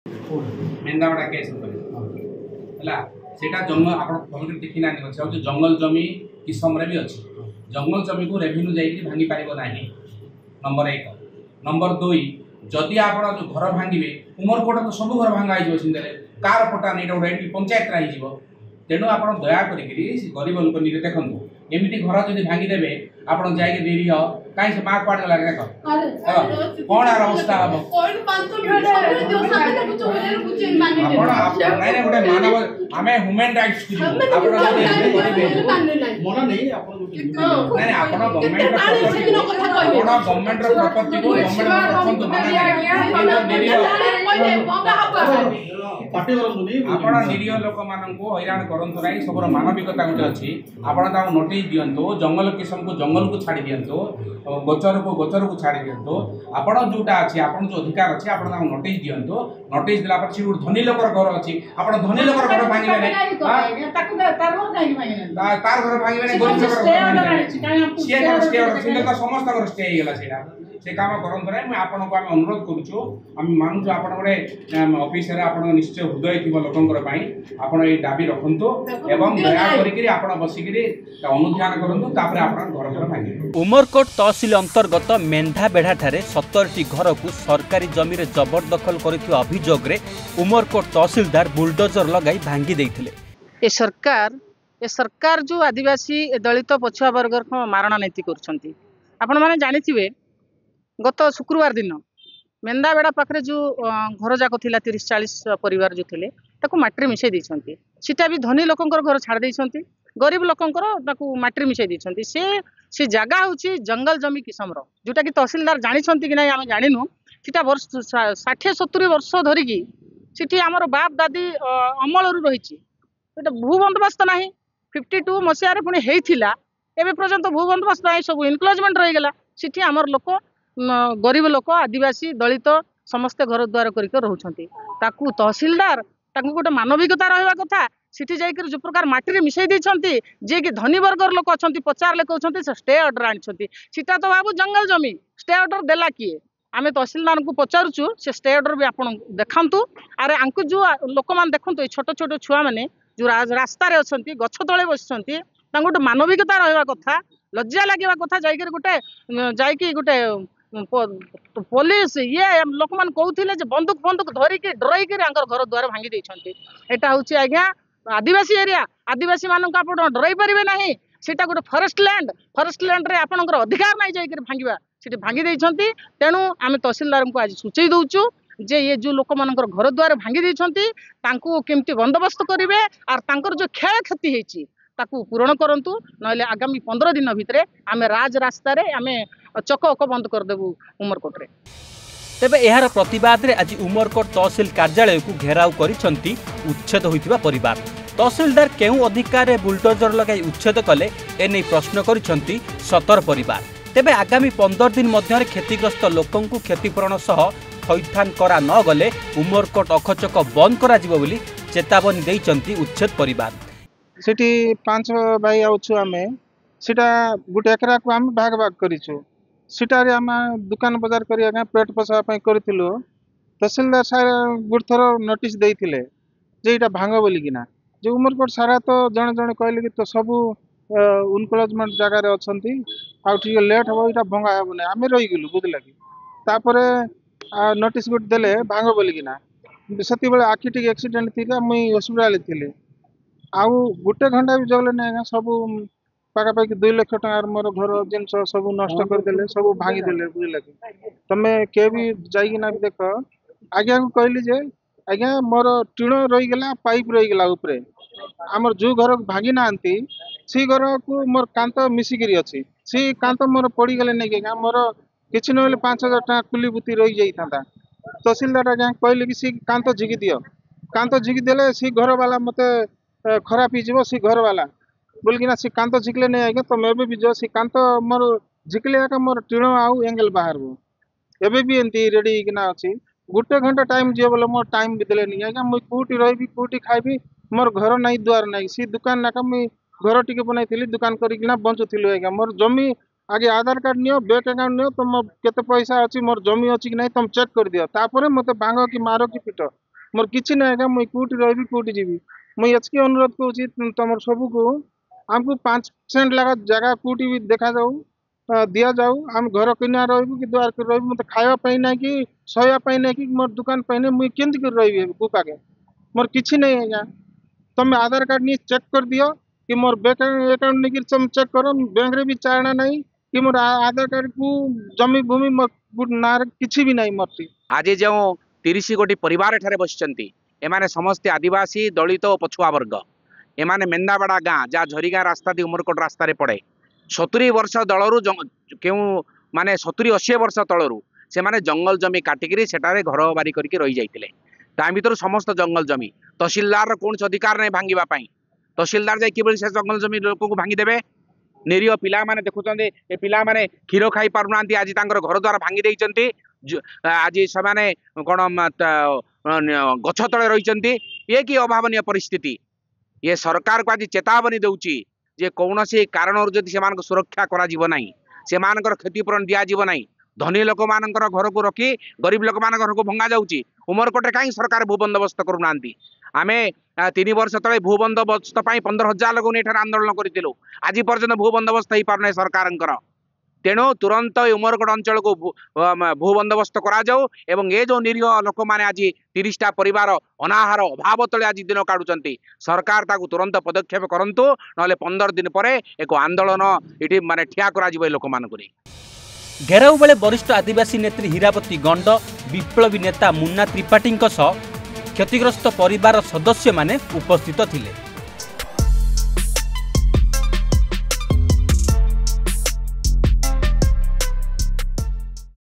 मेंदावड़ा case है सेटा जंगल आप देखी ना जंगल जमी किसम भी अच्छी जंगल जमी को रेवेन्यू जाइए भांगी पार ना नंबर 1 नंबर 2 जदि आप घर भांगे उमरकोट तो सब घर भांगा हो कार पटा नहीं गोटे पंचायत हो तेणु आप दया करी गरीब लोक देखूँ एमती घर जब भांगीदेवे आप देरी हो कहीं से माँ कड़े गला देख कौन आर अवस्था हम गोटे मानव आम ह्यूमन राइट्स गवर्नमेंट प्रॉपर्टी को आपण निरीह लोक मान हैरान करतु ना सब मानविकता गोटे अच्छी आप नोटिस दिंतु जंगल किसम को जंगल को छाड़ी दिंतु गोचर को छाड़ी दिंतु आप जोटा अच्छी आप जो अधिकार अच्छी आप नोटिस दिंतु नोटिस देला पर गोटे धनी लोकर घर अच्छी आप धनी लोकर घर भांगे तार घर भांगे गरीब समस्त स्टे होगा से काम करते ना आपन को आम अनुरोध करुचु आम मानु आप गोटे ऑफिस आप निश्चय हृदय थी लोकंर आप दाबी रखु एवं दया कर बसिक अनुध्यान करूँ घर घर भांगे। उमरकोट तहसिल अंतर्गत मेंढाबेढ़ा ठारे 70टी घर को सरकारी जमी रे जबरदखल कर अभियोग रे उमरकोट तहसिलदार बुलडोजर लगाई भांगी देइथिले। ए सरकार जो आदिवासी दलित पछुआ वर्ग मारणा नीति करछंती आपण माने जानिथिबे गत शुक्रवार दिन मेंदाबेड़ा पाखरे जो घर जाक थिला 30-40 परिवार जो थिले ताकू माटी मिसई देइछंती सीटा भी धनी लोकंकर घर छाड़ देइछंती गरीब लोकंकर ताकू माटी मिसई देइछंती से जगह होची जंगल जमी किसम रो जोटा कि तहसीलदार जानिछंती कि नै हम जानिनु सीटा वर्ष 60-70 वर्ष धरिकी सिटी हमर बाप दादी अमल रु रहिछि एटा भू बंदोबस्त नाही 52 मसिया रे पुनी हेइथिला एबे पर्यंत भू बंदोबस्त नाही सब इनक्लोजमेंट रहि गेला सिटी हमर लोक गरीब लोक आदिवासी दलित समस्ते घर द्वार करके रोचंती ताकू तहसीलदार ताकू गोटे मानविकता रहा कथा सिटी जाकर जो प्रकार माटी मिसई देइछंती जे कि धनी वर्गर लोक अछंती पचारले कहउछंती से स्टे ऑर्डर आनिछंती सीटा तो बाबू जंगल जमी स्टे ऑर्डर देला किए आमे तहसीलदार को पचारुचु से स्टे ऑर्डर भी आपन देखंतु अरे आंकु जो लोक मान देखंतु छोट छोट छुआ माने जो रास्ता रे अछंती गछ तळे बसछंती तांको गोटे मानविकता रहा कथा लज्जा लागिबा कथा जाइकर गोटे गोटे पुलिस ये लोक मान कहते बंदूक बंदूक धरिकी डरईक घर द्वार भांगी देइछंती एटा होची आज्ञा आदिवासी एरिया आदिवासी मानक आप डरई पारे ना सीटा गोटे फरेस्ट लैंड रे आपनकर अधिकार नहीं जाइकर भांगवा सीटी भांगी देइछंती तेणु आम तहसीलदार को आज सूचई दउचु जे ये जो लोक मानकर घर द्वार भांगी देइछंती तांको केमती बंदोबस्त करिवे आर तांकर जो क्षय क्षति हेची ताकू पूरण करंतु नले आगामी 15 दिन भितरे आमे राज रास्ता रे आमे चक बंद करदेबू उमरकोट रे। तेबे एहार प्रतिवाद रे आज उमरकोट तहसील कार्यालय को घेराव करिसंती उच्छेद होइतिबा परिवार तहसीलदार केउ अधिकार रे बुलडोजर लगाई उच्छेद कले एनै प्रश्न करिसंती 70 परिवार। तेबे आगामी 15 दिन मध्य क्षतिग्रस्त लोकं को क्षतिपूरण सह थैथान करा न गले उमरकोट अखचक बंद करा जिवो बोली चेतावनी देइचंती उच्छेद परिवार। सिटी 5 भाई आउछु आमे सीटा गोटे एकरा को आम भाग भाग करिछु सीटारे आम दुकान बाजार करिया पेट पोषा करथिलु तहसीलदार सार गुड थर नोटिस देइथिले जे इटा भांग बोली किना जे उमरकोट सारा तो जणे जणे कहले कि तो सब इनक्लोजमेंट जगह रे अछंती आ ठीक लेट हो इटा भंगा हेबो नै आमे रहि गेलु बुझला कि तापरे नोटिस गुड देले भांग बोली किना सती बेले आखि ठीक एक्सीडेंट थिला मुई हॉस्पिटल थिले आउ गोटे घंटा भी जगले नै सब पाखापाखि 2 लाख टकार मोर घर जिनस सब नष्ट करदेले सब भांगी देले बुझला कि तमे के भी जाई ना देख आज्ञा को कहली जे आज्ञा मोर टीण रही गला पाइप रही गला ऊपर हमर जो घर भांगी ना आंती सी घर को मोर कांत मिसिकरी अछि सी कांत मोर पड़ी गले नै के मोर किछि नले 5000 टका कुली बुती रही जाई थांता तहसीलदार आज्ञा कहली कि सी कांत झिकी दियो कांत झिकी देले सी घर वाला मते खराब ही जीवो सी घर वाला बोल कि ना सी कांत झिकले नहीं आएगा तो मैं भी जो सी कांत मोर झिकले आका मोर टीण आउ एंगल बाहर वो एबे भी एंती रेडी कि ना अछि गुटे घंटा टाइम जे बोले मोर टाइम भी देले नहीं आएगा मुई कोठी रही कोठी खाइबी मोर घर नहीं द्वार नहीं सी दुकान नाका मुई घर टिके बनाई थिली दुकान करी कि ना बंचु थिलो आएगा मोर जमी आगे आधार कार्ड नियो बैंक अकाउंट नियो तुम केते पैसा अछि मोर जमी अछि कि नहीं तुम चेक कर दियो तापरे मते भांगो कि मारो कि पिटो मोर किसी ना आज्ञा मुई कोटी रही कोटी जीवी मुई एचके अनुरोध करूँ तुम सबू को आमको 5% लगा जगह कोटी भी देखा जाऊ दिया जाऊ आम घर किना रही कि द्वार कर रही मत खावा ना कि शोया ना कि मोर दुकान पाई मुई केमती कर रही गुपाके मोर किसी नहीं आज्ञा तुम आधार कार्ड नहीं चेक कर दियो कि मोर बैंक अकाउंट नहीं तुम चेक करो बैंक रे भी चारणा नहीं कि मोर आधार कार्ड को जमी भूमि मोर ना किसी भी नहीं मोर आज जो 30 कोटी परिवार एठारे बसिचंती एमाने समस्ते आदिवासी दलित और पछुआ वर्ग एमाने मेंदाबाड़ा गाँ जहाँ झरीगाँ रास्ता दी उमरकोट रास्ता पड़े 70 वर्ष दलरू क्यों माने 70-80 वर्ष तलरू से माने जंगल जमी काटिकी सेटारे घर बारी करके रही जाइतिले ता भीतर समस्त जंगल जमी तहसीलदार कौन अधिकार नहीं भांगिबा पई तहसीलदार जाय किबल से जंगल जमी लोक को भांगी देबे निरीह पिला माने देखुचंदे ए पिला माने खीर खाई पारुनांती आज तांकर घर द्वार भांगी देइचंती आज से कौन गछ तले रही ये कि अभावनीय परिस्थिति ये सरकार को आज चेतावनी दूची जे कौन से कारण जदि से सुरक्षा करा से क्षतिपूरण दिज्व ना धनी लोक मान घर को रखी गरीब लोक मान घर को भंगा जाऊँगी उमरकोटे कहीं सरकार भू बंदोबस्त करूना आम 3 वर्ष तले भू बंदोबस्त 15,000 लोक आंदोलन करूँ आज पर्यटन भू बंदोबस्त हो पारना सरकार तेणु तुरंत उमरकोट अंचल को भू बंदोबस्त करा जाऊ एवं ये जो निरीह लोक मैंने आज 30टा परिवार अनाहार अभाव तले आज दिन काटुंट सरकार ताकू तुरंत पदक्षेप करंतु नले 15 दिन पर एक आंदोलन ये माने ठिया करा लोक मानक घेराव बेले वरिष्ठ आदिवासी नेत्री हीरावती गंड विप्लवी नेता मुन्ना त्रिपाठी क्षतिग्रस्त परिवार सदस्य माने उपस्थित थिले।